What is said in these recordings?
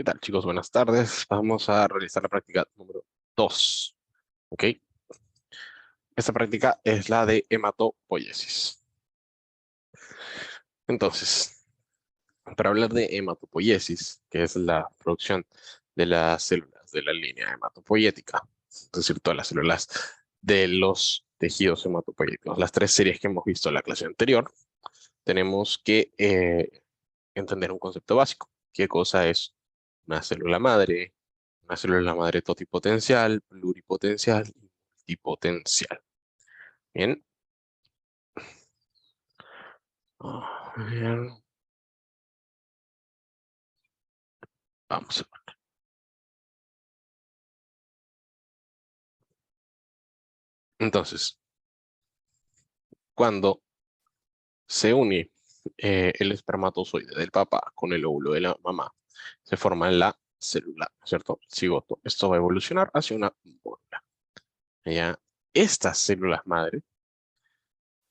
¿Qué tal, chicos? Buenas tardes. Vamos a realizar la práctica número 2. ¿Ok? Esta práctica es la de hematopoiesis. Entonces, para hablar de hematopoiesis, que es la producción de las células de la línea hematopoyética, es decir, todas las células de los tejidos hematopoyéticos, las tres series que hemos visto en la clase anterior, tenemos que entender un concepto básico. ¿Qué cosa es una célula madre? Una célula madre totipotencial, pluripotencial y multipotencial. Bien. Bien. Vamos a ver. Entonces, cuando se une el espermatozoide del papá con el óvulo de la mamá, se forma la célula, ¿cierto? Cigoto. Esto va a evolucionar hacia una bola. Ya, estas células madre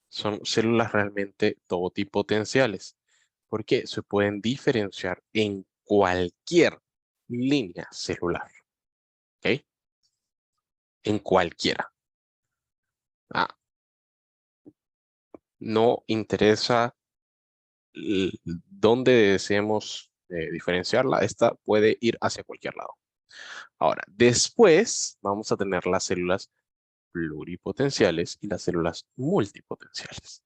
son células realmente totipotenciales, porque se pueden diferenciar en cualquier línea celular, ¿ok? En cualquiera. Ah, no interesa dónde deseemos diferenciarla, esta puede ir hacia cualquier lado. Ahora, después vamos a tener las células pluripotenciales y las células multipotenciales,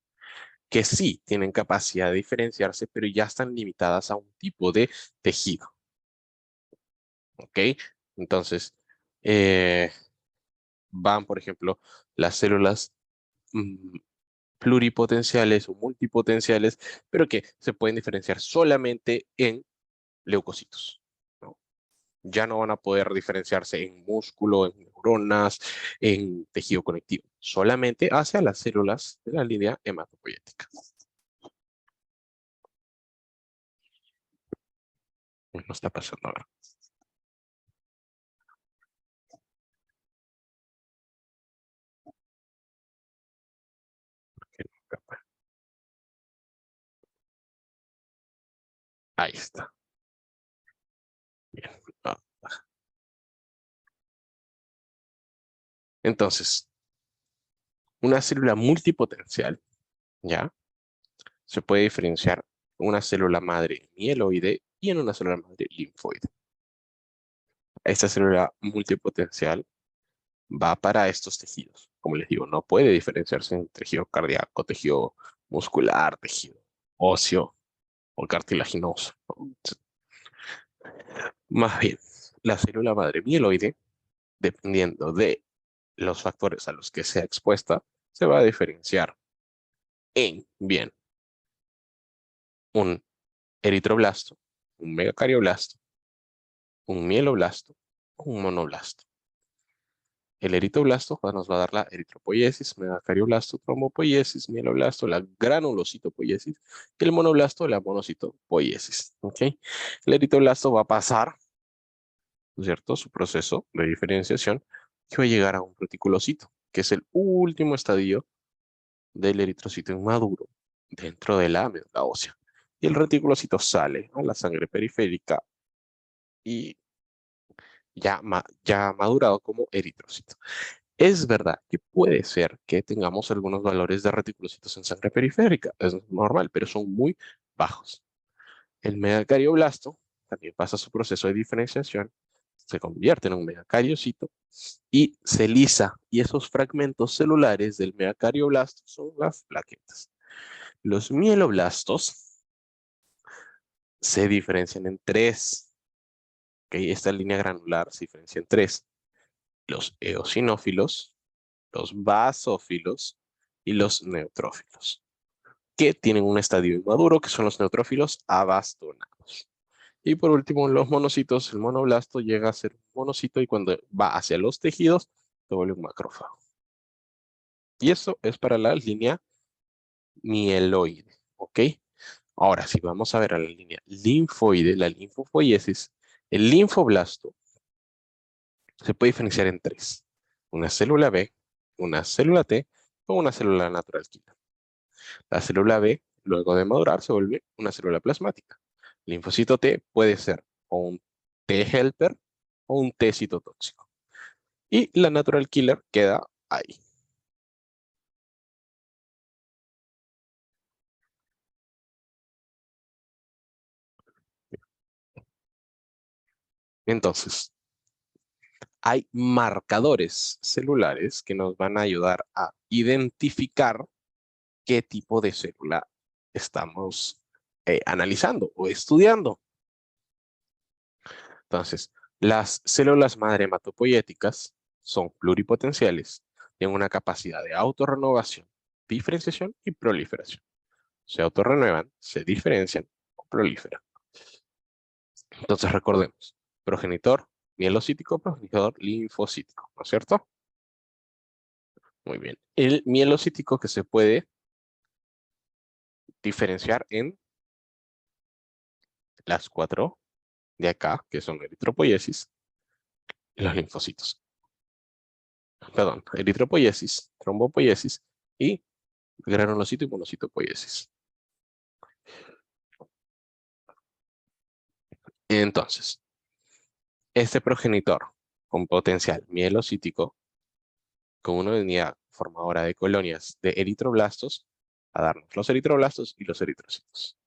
que sí tienen capacidad de diferenciarse, pero ya están limitadas a un tipo de tejido. ¿Ok? Entonces, eh, van, por ejemplo, las células mm, pluripotenciales o multipotenciales, pero que se pueden diferenciar solamente en leucocitos, ¿no? Ya no van a poder diferenciarse en músculo, en neuronas, en tejido conectivo, solamente hacia las células de la línea hematopoyética. No está pasando ahora. Ahí está. Bien. Ah, entonces, una célula multipotencial, ¿ya? Se puede diferenciar en una célula madre mieloide y en una célula madre linfoide. Esta célula multipotencial va para estos tejidos. Como les digo, no puede diferenciarse en tejido cardíaco, tejido muscular, tejido óseo o cartilaginoso. Más bien, la célula madre mieloide, dependiendo de los factores a los que sea expuesta, se va a diferenciar en, bien, un eritroblasto, un megacardioblasto, un mieloblasto, un monoblasto. El eritroblasto nos va a dar la eritropoiesis, megacardioblasto, trombopoiesis, mieloblasto, la granulocitopoiesis, y el monoblasto, la monocitopoiesis. ¿Ok? El eritroblasto va a pasar, ¿no es cierto?, su proceso de diferenciación, que va a llegar a un reticulocito, que es el último estadio del eritrocito inmaduro dentro de la médula ósea. Y el reticulocito sale a la sangre periférica y ya madurado como eritrocito. Es verdad que puede ser que tengamos algunos valores de reticulocitos en sangre periférica, es normal, pero son muy bajos. El megacarioblasto también pasa su proceso de diferenciación, se convierte en un megacariocito y se lisa, y esos fragmentos celulares del megacarioblasto son las plaquetas. Los mieloblastos se diferencian en tres. ¿Okay? Esta línea granular se diferencia en tres: los eosinófilos, los basófilos y los neutrófilos, que tienen un estadio inmaduro, que son los neutrófilos abastonados. Y por último, los monocitos, el monoblasto llega a ser un monocito y cuando va hacia los tejidos, se vuelve un macrófago. Y eso es para la línea mieloide, ¿ok? Ahora, si vamos a ver a la línea linfoide, la linfopoiesis, el linfoblasto se puede diferenciar en tres: una célula B, una célula T o una célula natural killer. La célula B, luego de madurar, se vuelve una célula plasmática. El linfocito T puede ser o un T-helper o un T citotóxico. Y la natural killer queda ahí. Entonces, hay marcadores celulares que nos van a ayudar a identificar qué tipo de célula estamos analizando o estudiando. Entonces, las células madre hematopoyéticas son pluripotenciales, tienen una capacidad de autorrenovación, diferenciación y proliferación. Se autorrenuevan, se diferencian o proliferan. Entonces, recordemos, progenitor mielocítico, progenitor linfocítico, ¿no es cierto? Muy bien. El mielocítico que se puede diferenciar en las cuatro de acá, que son eritropoiesis, y los linfocitos. Perdón, eritropoiesis, trombopoiesis y granulocito y monocitopoiesis. Entonces, este progenitor con potencial mielocítico, con una unidad formadora de colonias de eritroblastos, a darnos los eritroblastos y los eritrocitos.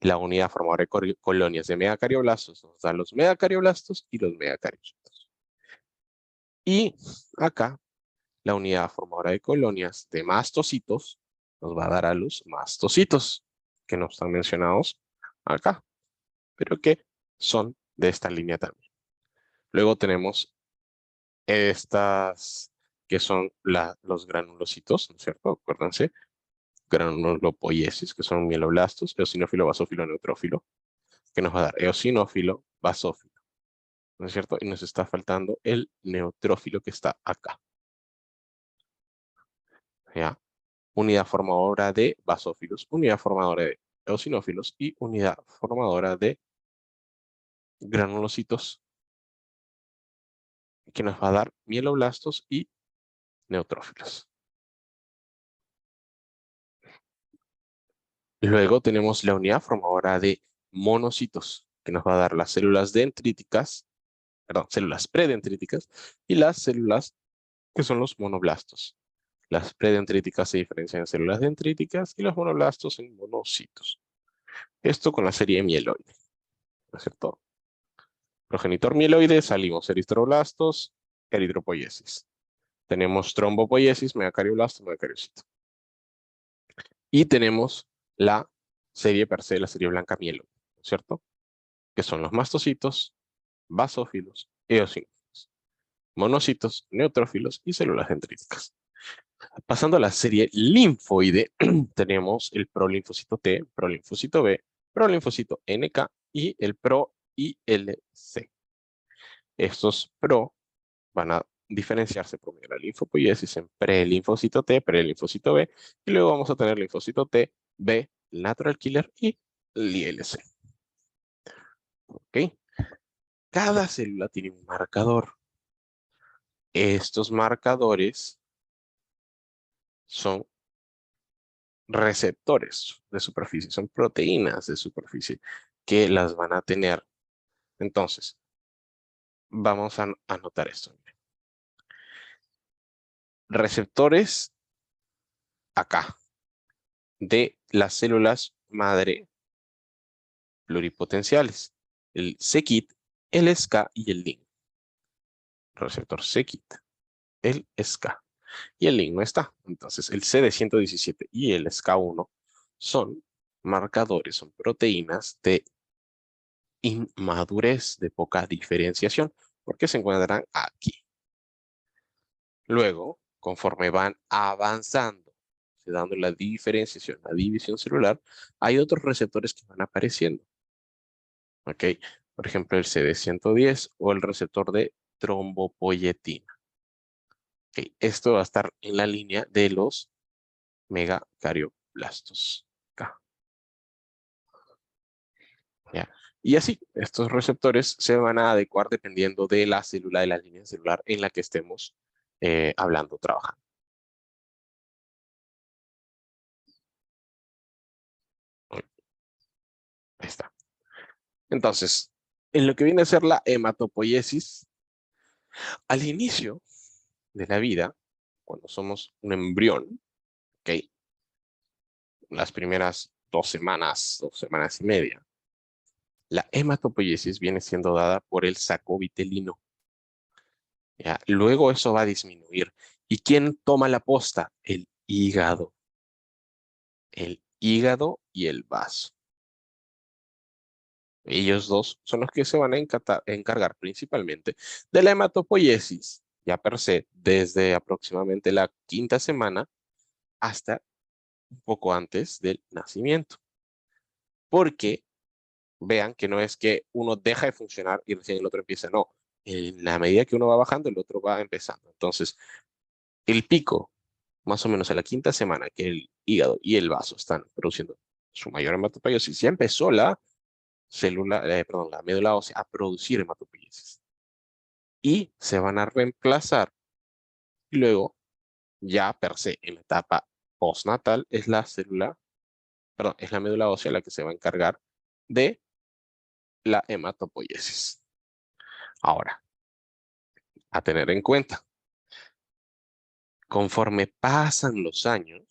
La unidad formadora de colonias de megacardioblastos nos da los megacardioblastos y los megacariocitos. Y acá, la unidad formadora de colonias de mastocitos nos va a dar a los mastocitos, que no están mencionados acá, pero que son de esta línea también. Luego tenemos estas que son los granulocitos, ¿no es cierto? Acuérdense, granulopoiesis, que son mieloblastos, eosinófilo, basófilo, neutrófilo, que nos va a dar eosinófilo, basófilo, ¿no es cierto? Y nos está faltando el neutrófilo que está acá, ¿ya? Unidad formadora de basófilos, unidad formadora de eosinófilos y unidad formadora de granulocitos, que nos va a dar mieloblastos y neutrófilos. Luego tenemos la unidad formadora de monocitos, que nos va a dar las células dendríticas, perdón, células predendríticas y las células que son los monoblastos. Las predendríticas se diferencian en células dendríticas y los monoblastos en monocitos. Esto con la serie mieloide, ¿no es cierto? Progenitor mieloide, salimos eritroblastos, eritropoiesis. Tenemos trombopoiesis, megacarioblasto, megacariocito. Y tenemos la serie per se, la serie blanca mieloide, ¿no es cierto? Que son los mastocitos, basófilos, eosinófilos, monocitos, neutrófilos y células dendríticas. Pasando a la serie linfoide, tenemos el prolinfocito T, prolinfocito B, prolinfocito NK y el pro-ILC. Estos pro van a diferenciarse por medio de la linfopoiesis en prelinfocito T, prelinfocito B, y luego vamos a tener linfocito T, B, natural killer y el ILC. ¿Ok? Cada célula tiene un marcador. Estos marcadores son receptores de superficie, son proteínas de superficie que las van a tener. Entonces, vamos a anotar esto. Receptores acá de las células madre pluripotenciales. El c-KIT, el SK y el LIN. Receptor c-KIT, el SK y el LIN no está. Entonces, el CD117 y el SK1 son marcadores, son proteínas de inmadurez, de poca diferenciación, porque se encuentran aquí. Luego, conforme van avanzando, dando la diferenciación, la división celular, hay otros receptores que van apareciendo. ¿Ok? Por ejemplo, el CD110 o el receptor de trombopoyetina. ¿Ok? Esto va a estar en la línea de los megacardioblastos. Acá. ¿Ya? Y así, estos receptores se van a adecuar dependiendo de la célula, de la línea celular en la que estemos hablando, trabajando. Ahí está. Entonces, En lo que viene a ser la hematopoiesis, al inicio de la vida, cuando somos un embrión, ¿ok? Las primeras 2 semanas y media, la hematopoiesis viene siendo dada por el saco vitelino. ¿Ya? Luego eso va a disminuir. ¿Y quién toma la posta? El hígado. El hígado y el vaso. Ellos dos son los que se van a encargar principalmente de la hematopoiesis, ya per se, desde aproximadamente la quinta semana hasta un poco antes del nacimiento. Porque vean que no es que uno deja de funcionar y recién el otro empieza, no. En la medida que uno va bajando, el otro va empezando. Entonces, el pico, más o menos a la quinta semana, que el hígado y el vaso están produciendo su mayor hematopoiesis, ya empezó la perdón, la médula ósea a producir hematopoiesis. Y se van a reemplazar. Y luego, ya per se, en la etapa postnatal, es la célula, perdón, es la médula ósea la que se va a encargar de la hematopoiesis. Ahora, a tener en cuenta, conforme pasan los años,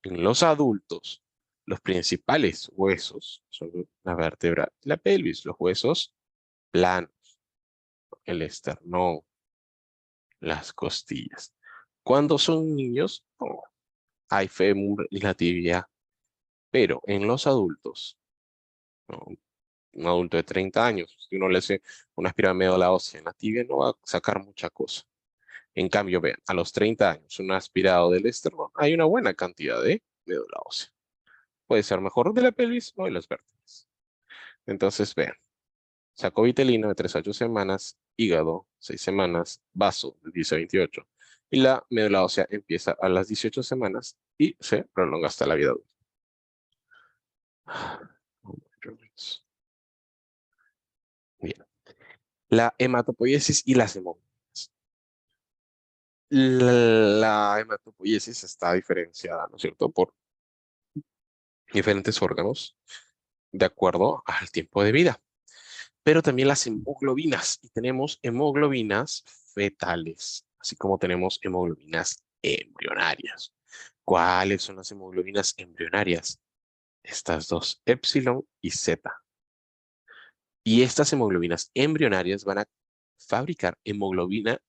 en los adultos, los principales huesos son la vértebra y la pelvis, los huesos planos, el esternón, las costillas. Cuando son niños, oh, hay fémur y la tibia, pero en los adultos, ¿no? Un adulto de 30 años, si uno le hace una aspirada médula ósea en la tibia, no va a sacar mucha cosa. En cambio, vean, a los 30 años, un aspirado del esternón, hay una buena cantidad de médula ósea. Puede ser mejor de la pelvis o de las vértebras. Entonces, vean, saco vitelino de 3 a 8 semanas, hígado 6 semanas, vaso de 10 a 28. Y la médula ósea empieza a las 18 semanas y se prolonga hasta la vida adulta. Bien. La hematopoiesis y las hemoglobinas. La hematopoiesis está diferenciada, ¿no es cierto?, por diferentes órganos de acuerdo al tiempo de vida. Pero también las hemoglobinas. Y tenemos hemoglobinas fetales, así como tenemos hemoglobinas embrionarias. ¿Cuáles son las hemoglobinas embrionarias? Estas dos, épsilon y zeta. Y estas hemoglobinas embrionarias van a fabricar hemoglobina,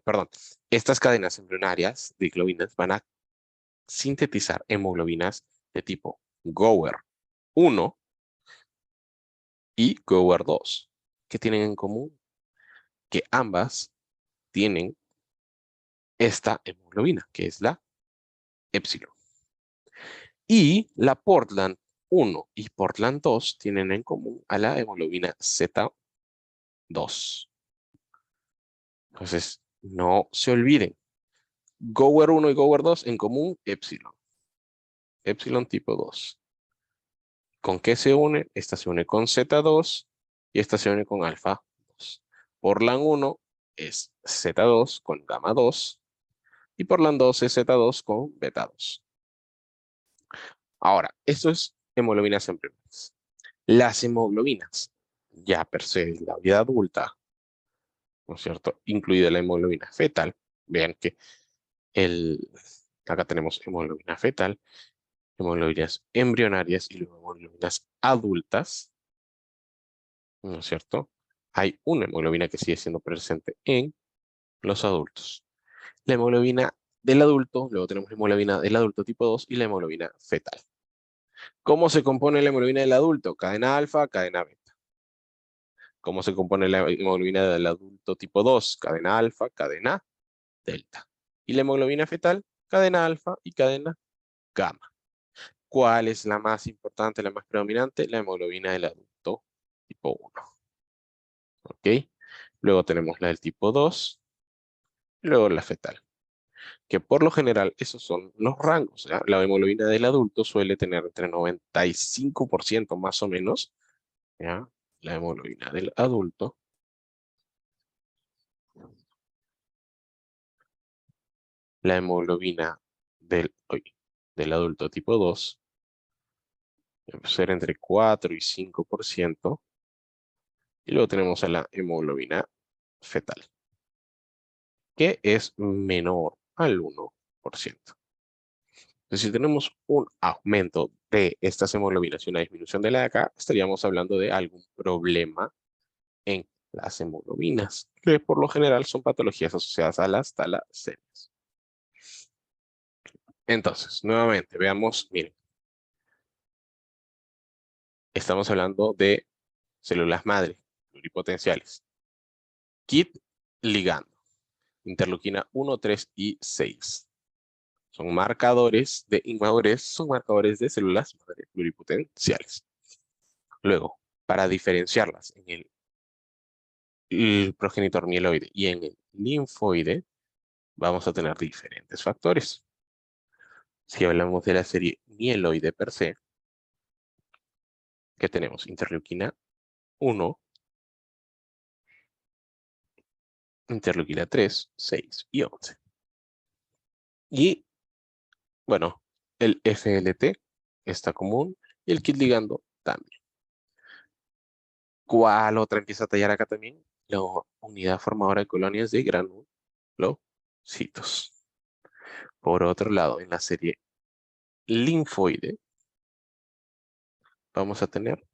perdón, estas cadenas embrionarias de globinas van a sintetizar hemoglobinas de tipo Gower 1 y Gower 2. ¿Qué tienen en común? Que ambas tienen esta hemoglobina, que es la épsilon. Y la Portland 1 y Portland 2 tienen en común a la hemoglobina Z2. Entonces, no se olviden. Gower 1 y Gower 2 en común, épsilon. Épsilon tipo 2. ¿Con qué se une? Esta se une con Z2 y esta se une con alfa 2. Portland 1 es Z2 con gamma 2 y Portland 2 es Z2 con beta 2. Ahora, esto es hemoglobinas embrionarias. Las hemoglobinas, ya per se en la vida adulta, ¿no es cierto?, incluida la hemoglobina fetal. Vean que acá tenemos hemoglobina fetal, hemoglobinas embrionarias y luego hemoglobinas adultas, ¿no es cierto? Hay una hemoglobina que sigue siendo presente en los adultos. La hemoglobina del adulto, luego tenemos la hemoglobina del adulto tipo 2 y la hemoglobina fetal. ¿Cómo se compone la hemoglobina del adulto? Cadena alfa, cadena beta. ¿Cómo se compone la hemoglobina del adulto tipo 2? Cadena alfa, cadena delta. Y la hemoglobina fetal, cadena alfa y cadena gamma. ¿Cuál es la más importante, la más predominante? La hemoglobina del adulto tipo 1. ¿Ok? Luego tenemos la del tipo 2 y luego la fetal. Que por lo general esos son los rangos, ¿ya? La hemoglobina del adulto suele tener entre 95% más o menos, ¿ya? La hemoglobina del adulto. La hemoglobina del adulto tipo 2 ser entre 4 y 5%. Y luego tenemos a la hemoglobina fetal, que es menor al 1%. Entonces, si tenemos un aumento de estas hemoglobinas y una disminución de la de acá, estaríamos hablando de algún problema en las hemoglobinas, que por lo general son patologías asociadas a las talasemias. Entonces, nuevamente, veamos, miren, estamos hablando de células madre, pluripotenciales, KIT ligando, interleuquina 1, 3 y 6. Son marcadores de inmadurez, son marcadores de células madre pluripotenciales. Luego, para diferenciarlas en el progenitor mieloide y en el linfoide, vamos a tener diferentes factores. Si hablamos de la serie mieloide per se, que tenemos interleuquina 1, interleuquina 3, 6 y 11. Y bueno, el FLT está común y el kit ligando también. ¿Cuál otra empieza a tallar acá también? La unidad formadora de colonias de granulocitos. Por otro lado, en la serie linfoide, vamos a tener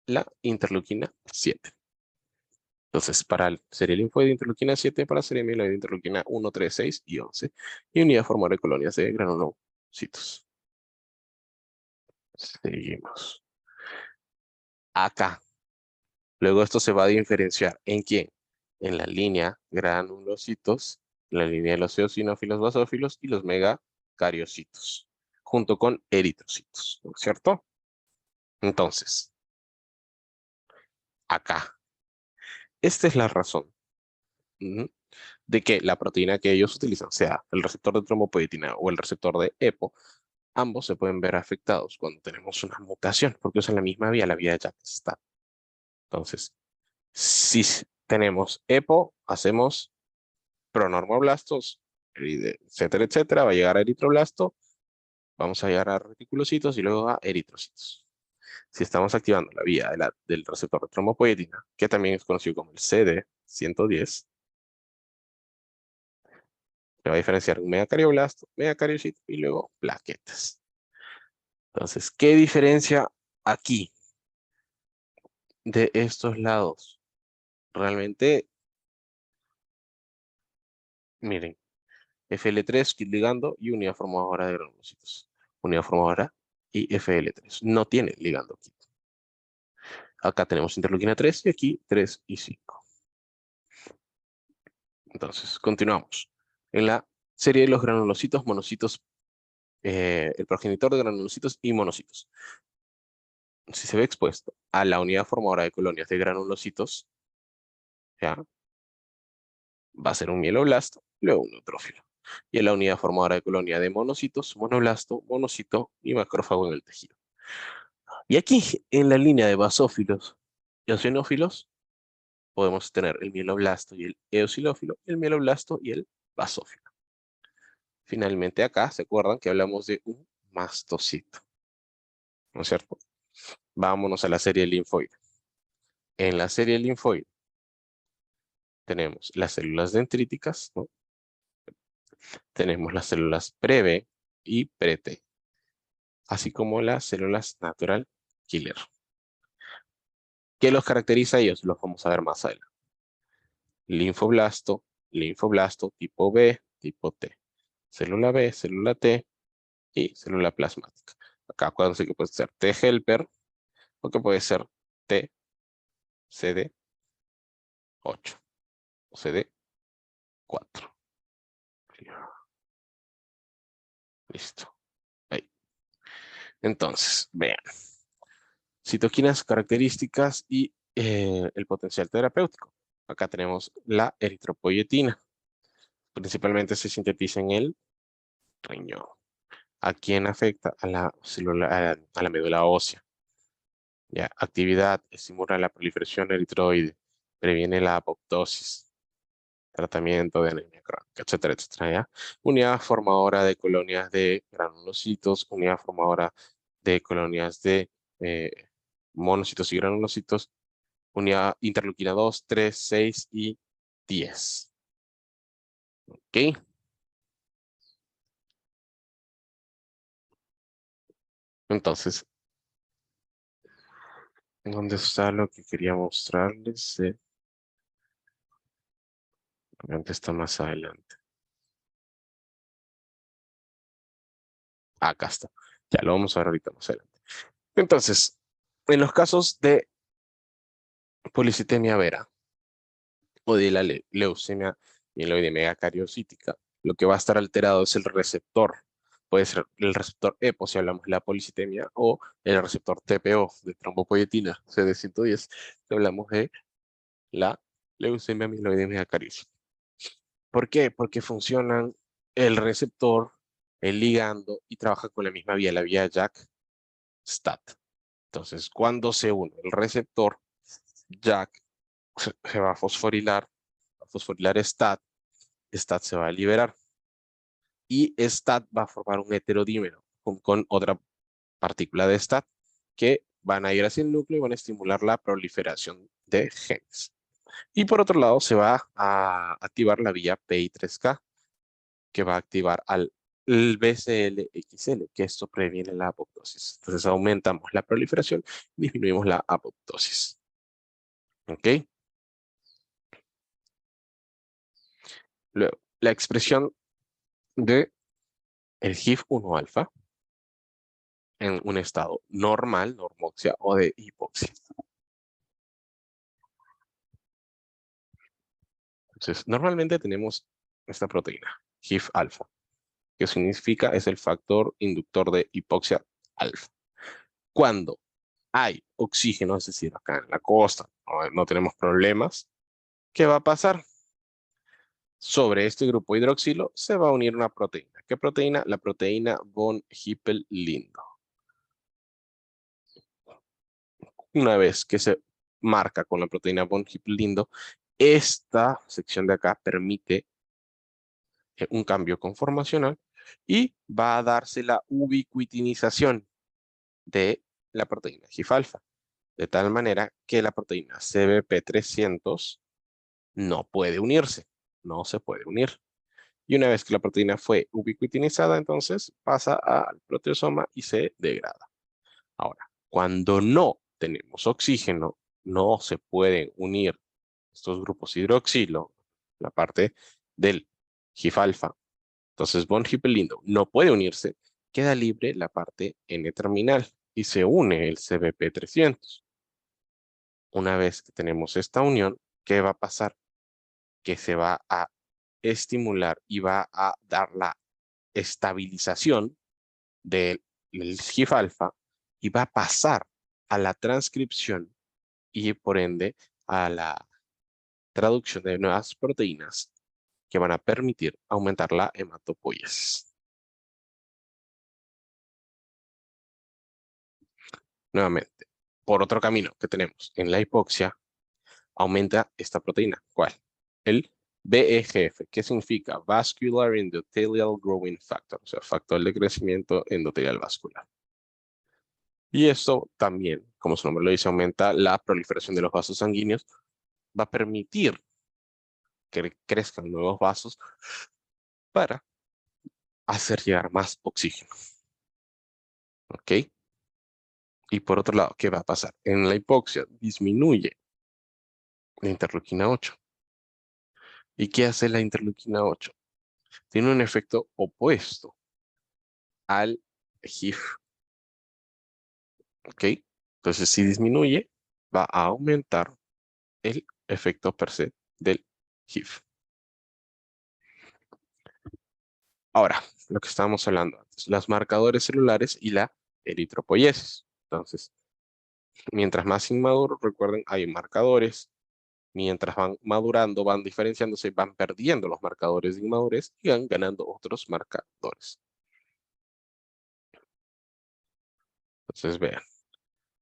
la interleuquina 7. Entonces, para el serie linfoide, interleuquina 7, para serie mieloide, interleuquina 1, 3, 6 y 11. Y unidad formadora de colonias de granulocitos. Seguimos. Acá. Luego esto se va a diferenciar. ¿En quién? En la línea granulocitos, en la línea de los eosinófilos basófilos y los megacariocitos, junto con eritrocitos, ¿no es cierto? Entonces, acá. Esta es la razón, ujú, de que la proteína que ellos utilizan, sea el receptor de trombopoietina o el receptor de EPO, ambos se pueden ver afectados cuando tenemos una mutación, porque usan la misma vía, la vía de Jack-Stack. Entonces, si tenemos EPO, hacemos pronormoblastos, etcétera, etcétera, va a llegar a eritroblasto, vamos a llegar a reticulocitos y luego a eritrocitos. Si estamos activando la vía del receptor de trombopoietina, que también es conocido como el CD110, se va a diferenciar un megacardioblasto, megacariocito y luego plaquetas. Entonces, ¿qué diferencia aquí de estos lados? Realmente, miren, FL3, kit ligando y unidad formadora de granulocitos. Unidad formadora y FL3. No tiene ligando kit. Acá tenemos interleuquina 3 y aquí 3 y 5. Entonces, continuamos. En la serie de los granulocitos, monocitos, el progenitor de granulocitos y monocitos. Si se ve expuesto a la unidad formadora de colonias de granulocitos, ¿ya? Va a ser un mieloblasto, luego un neutrófilo. Y en la unidad formadora de colonia de monocitos, monoblasto, monocito y macrófago en el tejido. Y aquí, en la línea de basófilos y eosinófilos, podemos tener el mieloblasto y el eosinófilo, el mieloblasto y el basófilo. Finalmente acá, ¿se acuerdan que hablamos de un mastocito? ¿No es cierto? Vámonos a la serie linfoide. En la serie linfoide tenemos las células dendríticas, ¿no? Tenemos las células pre-B y pre-T, así como las células natural killer. ¿Qué los caracteriza a ellos? Los vamos a ver más adelante. Linfoblasto, linfoblasto tipo B, tipo T. Célula B, célula T y célula plasmática. Acá acuérdense que puede ser T helper o que puede ser T CD8 o CD4. Listo. Ahí. Entonces, vean. Citoquinas, características y el potencial terapéutico. Acá tenemos la eritropoyetina. Principalmente se sintetiza en el riñón. ¿A quién afecta? A la célula, a la médula ósea. ¿Ya? Actividad, estimula la proliferación eritroide, previene la apoptosis, tratamiento de anemia crónica, etcétera, etcétera. ¿Ya? Unidad formadora de colonias de granulocitos, unidad formadora de colonias de eh, monocitos y granulocitos, unidad interleuquina 2, 3, 6 y 10. ¿Ok? Entonces, ¿dónde está lo que quería mostrarles? Obviamente está más adelante. Acá está. Ya lo vamos a ver ahorita más adelante. Entonces, en los casos de policitemia vera o de la leucemia mieloide megacariocítica, lo que va a estar alterado es el receptor. Puede ser el receptor EPO si hablamos de la policitemia o el receptor TPO de trombopoyetina CD110 si hablamos de la leucemia mieloide megacariocítica. ¿Por qué? Porque funcionan el receptor, el ligando y trabaja con la misma vía, la vía JAK-STAT. Entonces, cuando se une el receptor JAK, se va a fosforilar STAT, STAT se va a liberar y STAT va a formar un heterodímero con otra partícula de STAT que van a ir hacia el núcleo y van a estimular la proliferación de genes. Y por otro lado, se va a activar la vía PI3K, que va a activar al el BCL-XL, que esto previene la apoptosis. Entonces aumentamos la proliferación y disminuimos la apoptosis. ¿Ok? Luego, la expresión de el HIF-1 alfa en un estado normal, normoxia o de hipoxia. Entonces, normalmente tenemos esta proteína, HIF alfa, que significa es el factor inductor de hipoxia alfa. Cuando hay oxígeno, es decir, acá en la costa no tenemos problemas, ¿qué va a pasar? Sobre este grupo hidroxilo se va a unir una proteína. ¿Qué proteína? La proteína von Hippel-Lindau. Una vez que se marca con la proteína von Hippel-Lindau, esta sección de acá permite un cambio conformacional y va a darse la ubiquitinización de la proteína GIF-alfa, de tal manera que la proteína CBP300 no puede unirse, no se puede unir. Y una vez que la proteína fue ubiquitinizada, entonces pasa al proteosoma y se degrada. Ahora, cuando no tenemos oxígeno, no se pueden unir estos grupos hidroxilo, la parte del GIF-alfa. Entonces, von Hippel-Lindau no puede unirse, queda libre la parte N-terminal y se une el CBP300. Una vez que tenemos esta unión, ¿qué va a pasar? Que se va a estimular y va a dar la estabilización del GIF-alfa y va a pasar a la transcripción y por ende a la traducción de nuevas proteínas que van a permitir aumentar la hematopoiesis. Nuevamente, por otro camino que tenemos en la hipoxia, aumenta esta proteína. ¿Cuál? El VEGF, que significa Vascular Endothelial Growing Factor, o sea, factor de crecimiento endotelial vascular. Y esto también, como su nombre lo dice, aumenta la proliferación de los vasos sanguíneos, va a permitir que crezcan nuevos vasos para hacer llegar más oxígeno. ¿Ok? Y por otro lado, ¿qué va a pasar? En la hipoxia disminuye la interleuquina 8. ¿Y qué hace la interleuquina 8? Tiene un efecto opuesto al GIF. ¿Ok? Entonces, si disminuye, va a aumentar el efecto per se del GIF. Ahora, lo que estábamos hablando antes, los marcadores celulares y la eritropoiesis. Entonces, mientras más inmaduro, recuerden, hay marcadores. Mientras van madurando, van diferenciándose, van perdiendo los marcadores de inmadurez y van ganando otros marcadores. Entonces, vean,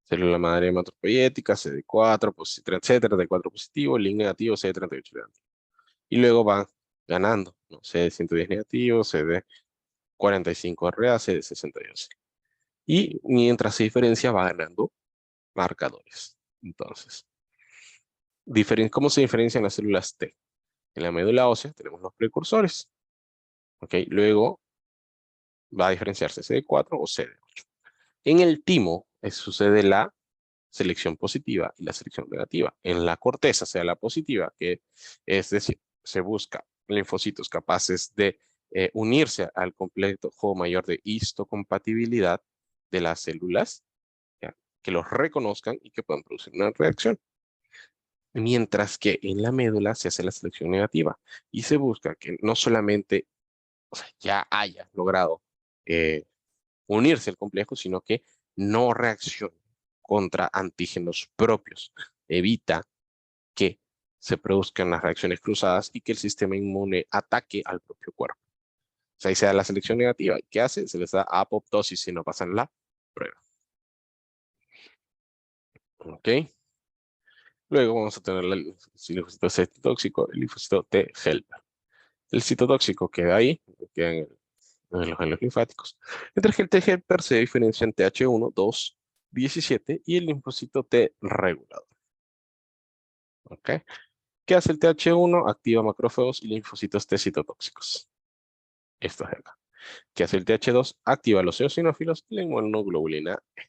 célula madre hematopoyética, CD4, etcétera, D4 positivo, link negativo, CD38 negativo. Y luego van ganando, ¿no? CD110 negativo, CD45RA, CD62. Y mientras se diferencia va ganando marcadores. Entonces, ¿cómo se diferencian las células T? En la médula ósea tenemos los precursores. ¿Ok? Luego va a diferenciarse CD4 o CD8. En el timo sucede la selección positiva y la selección negativa. En la corteza sea la positiva, que es decir, se busca linfocitos capaces de unirse al complejo mayor de histocompatibilidad de las células, ¿ya? Que los reconozcan y que puedan producir una reacción. Mientras que en la médula se hace la selección negativa y se busca que no solamente, o sea, ya haya logrado eh, unirse al complejo, sino que no reaccione contra antígenos propios. Evita que se produzcan las reacciones cruzadas y que el sistema inmune ataque al propio cuerpo. O sea, ahí se da la selección negativa. ¿Qué hace? Se les da apoptosis si no pasan la prueba. ¿Ok? Luego vamos a tener el linfocito C tóxico, el linfocito T helper. El citotóxico queda ahí, queda en los gelos linfáticos. Entre el T helper se diferencian TH1, 2, 17 y el linfocito T regulador. ¿Ok? ¿Qué hace el TH1? Activa macrófagos y linfocitos T citotóxicos. Esto es acá. ¿Qué hace el TH2? Activa los eosinófilos y la inmunoglobulina E.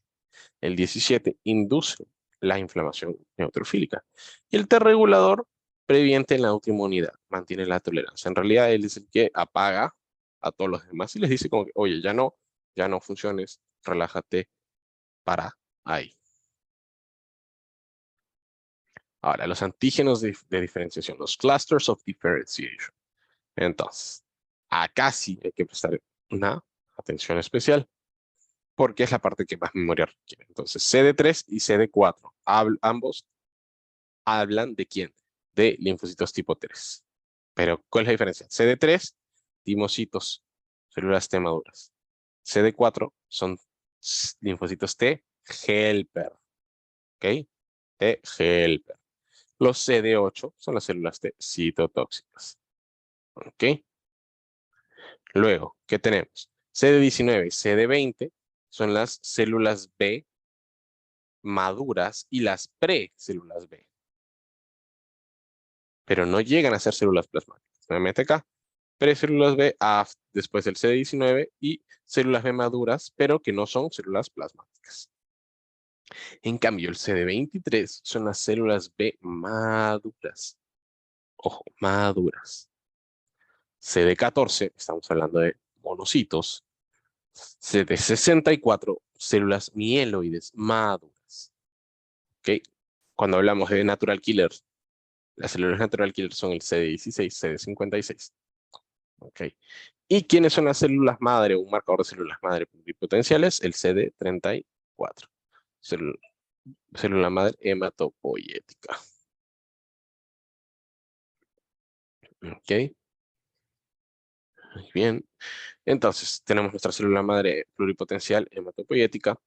El 17 induce la inflamación neutrofílica. Y el T regulador previene la autoinmunidad, mantiene la tolerancia. En realidad, él es el que apaga a todos los demás y les dice como que, oye, ya no funciones, relájate, para ahí. Ahora, los antígenos de diferenciación, los clusters of differentiation. Entonces, acá sí hay que prestar una atención especial porque es la parte que más memoria requiere. Entonces, CD3 y CD4, ambos hablan de quién? De linfocitos tipo 3. Pero, ¿cuál es la diferencia? CD3, timocitos, células T maduras. CD4 son linfocitos T helper. ¿Ok? T helper. Los CD8 son las células T citotóxicas. ¿Ok? Luego, ¿qué tenemos? CD19 y CD20 son las células B maduras y las pre-células B, pero no llegan a ser células plasmáticas. Nuevamente acá, precélulas B después del CD19 y células B maduras, pero que no son células plasmáticas. En cambio, el CD23 son las células B maduras. Ojo, maduras. CD14, estamos hablando de monocitos. CD64, células mieloides maduras. ¿Ok? Cuando hablamos de natural killers, las células natural killer son el CD16, CD56. ¿Ok? ¿Y quiénes son las células madre o un marcador de células madre pluripotenciales? El CD34. Célula madre hematopoietica. ¿Ok? Muy bien. Entonces, tenemos nuestra célula madre pluripotencial hematopoietica,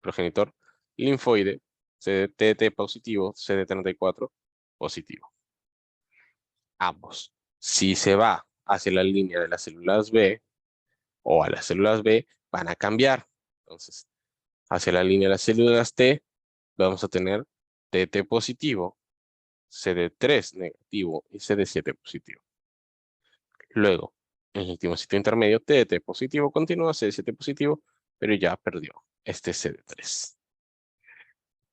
progenitor, linfoide, CDT positivo, CD34 positivo. Ambos. Si se va hacia la línea de las células B o a las células B, van a cambiar. Entonces, hacia la línea de las células T, vamos a tener TT positivo, CD3 negativo y CD7 positivo. Luego, en el último sitio intermedio, TT positivo continúa, CD7 positivo, pero ya perdió este CD3.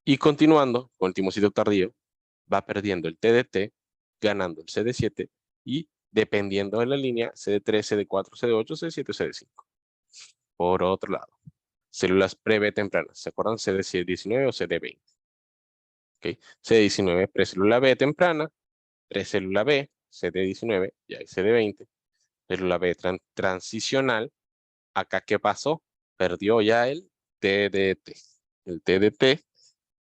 Y continuando con el timocito tardío, va perdiendo el TDT, ganando el CD7 y dependiendo de la línea, CD3, CD4, CD8, CD7, CD5. Por otro lado, células pre-B tempranas, ¿se acuerdan? CD19 o CD20. ¿Okay? CD19, precélula B temprana, precélula B, CD19, y hay CD20. Célula B transicional, acá ¿qué pasó? Perdió ya el TDT. El TDT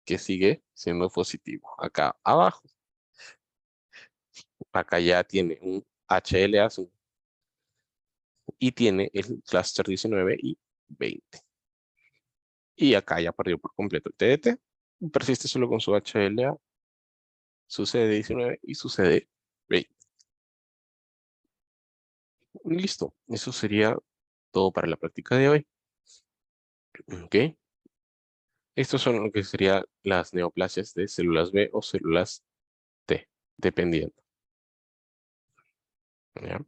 que sigue siendo positivo. Acá abajo. Acá ya tiene un HLA y tiene el clúster 19 y 20. Y acá ya perdió por completo el TDT. Persiste solo con su HLA, su CD19 y su CD20. Listo. Eso sería todo para la práctica de hoy. ¿Ok? Estos son lo que serían las neoplasias de células B o células T, dependiendo. ¿Ya?